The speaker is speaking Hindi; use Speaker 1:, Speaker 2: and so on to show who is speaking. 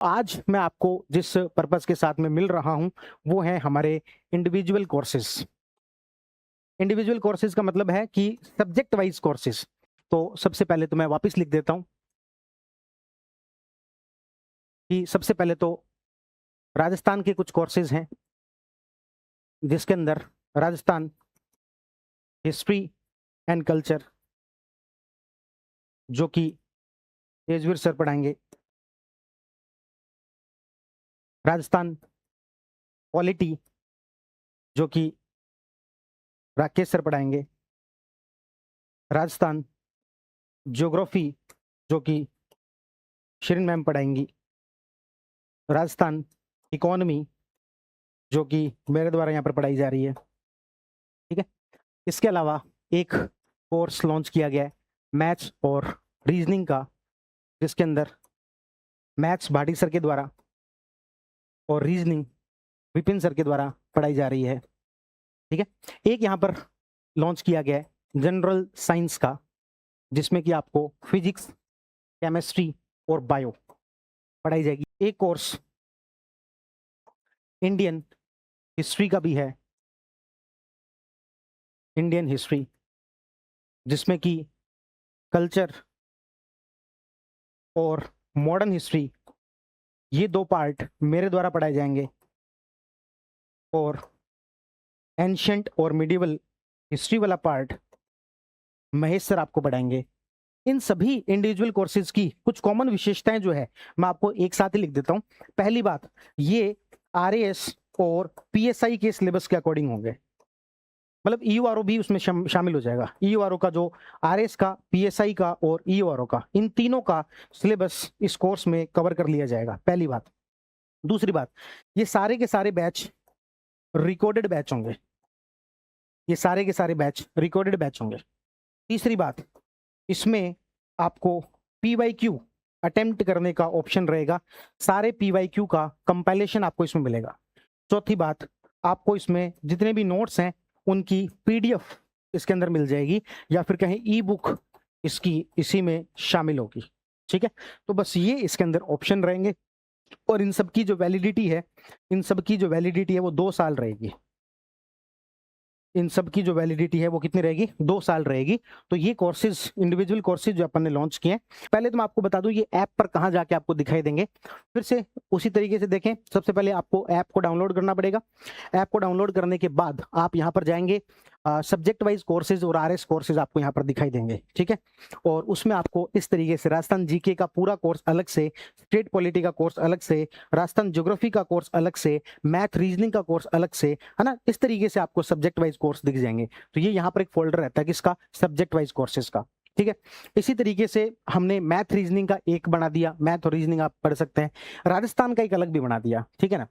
Speaker 1: आज मैं आपको जिस पर्पस के साथ में मिल रहा हूं वो है हमारे इंडिविजुअल कोर्सेज। इंडिविजुअल कोर्सेज का मतलब है कि सब्जेक्ट वाइज कोर्सेज। तो सबसे पहले तो मैं वापस लिख देता हूं कि सबसे पहले तो राजस्थान के कुछ कोर्सेज हैं जिसके अंदर राजस्थान हिस्ट्री एंड कल्चर जो कि तेजवीर सर पढ़ाएंगे, राजस्थान पॉलिटी जो कि राकेश सर पढ़ाएंगे, राजस्थान ज्योग्राफी जो कि शिरीन मैम पढ़ाएंगी, राजस्थान इकोनॉमी जो कि मेरे द्वारा यहाँ पर पढ़ाई जा रही है। ठीक है, इसके अलावा एक कोर्स लॉन्च किया गया है मैथ्स और रीजनिंग का, जिसके अंदर मैथ्स भाटी सर के द्वारा और रीजनिंग विपिन सर के द्वारा पढ़ाई जा रही है। ठीक है, एक यहाँ पर लॉन्च किया गया है जनरल साइंस का, जिसमें कि आपको फिजिक्स, केमिस्ट्री और बायो पढ़ाई जाएगी। एक कोर्स इंडियन हिस्ट्री का भी है, इंडियन हिस्ट्री, जिसमें कि कल्चर और मॉडर्न हिस्ट्री ये दो पार्ट मेरे द्वारा पढ़ाए जाएंगे और एंशिएंट और मिडिवल हिस्ट्री वाला पार्ट महेश सर आपको पढ़ाएंगे। इन सभी इंडिविजुअल कोर्सेज की कुछ कॉमन विशेषताएं जो है मैं आपको एक साथ ही लिख देता हूं। पहली बात, ये आरएएस और पीएसआई के सिलेबस के अकॉर्डिंग होंगे, मतलब ईयूआरओ भी उसमें शामिल हो जाएगा। ईयूआरओ का जो आरएस का, पीएसआई का और ईयूआरओ का, इन तीनों का सिलेबस इस कोर्स में कवर कर लिया जाएगा, पहली बात। दूसरी बात, ये सारे के सारे बैच रिकॉर्डेड बैच होंगे, ये सारे के सारे बैच रिकॉर्डेड बैच होंगे। तीसरी बात, इसमें आपको पीवाईक्यू अटेम्प्ट करने का ऑप्शन रहेगा, सारे पीवाईक्यू का कंपाइलेशन आपको इसमें मिलेगा। चौथी बात, आपको इसमें जितने भी नोट्स हैं उनकी पीडीएफ इसके अंदर मिल जाएगी, या फिर कहें ई बुक इसकी इसी में शामिल होगी। ठीक है, तो बस ये इसके अंदर ऑप्शन रहेंगे और इन सब की जो वैलिडिटी है, इन सब की जो वैलिडिटी है वो 2 साल रहेगी। इन सब की जो वैलिडिटी है वो कितनी रहेगी? 2 साल रहेगी। तो ये कोर्सेज, इंडिविजुअल कोर्सेज जो अपन ने लॉन्च किए हैं, पहले तो मैं आपको बता दूं ये ऐप पर कहां जाके आपको दिखाई देंगे। फिर से उसी तरीके से देखें, सबसे पहले आपको ऐप को डाउनलोड करना पड़ेगा। ऐप को डाउनलोड करने के बाद आप यहाँ पर जाएंगे, सब्जेक्ट वाइज कोर्सेज और आरएस कोर्सेज आपको यहाँ पर दिखाई देंगे। ठीक है, और उसमें आपको इस तरीके से राजस्थान जीके का पूरा कोर्स अलग से, स्टेट पॉलिटी का कोर्स अलग से, राजस्थान ज्योग्राफी का कोर्स अलग से, मैथ रीजनिंग का कोर्स अलग से, है ना। इस तरीके से आपको सब्जेक्ट वाइज कोर्स दिख जाएंगे। तो ये यहाँ पर एक फोल्डर रहता है किसका? सब्जेक्ट वाइज कोर्सेज का। ठीक है, इसी तरीके से हमने मैथ रीजनिंग का एक बना दिया, मैथ और रीजनिंग आप पढ़ सकते हैं। राजस्थान का एक अलग भी बना दिया, ठीक है ना।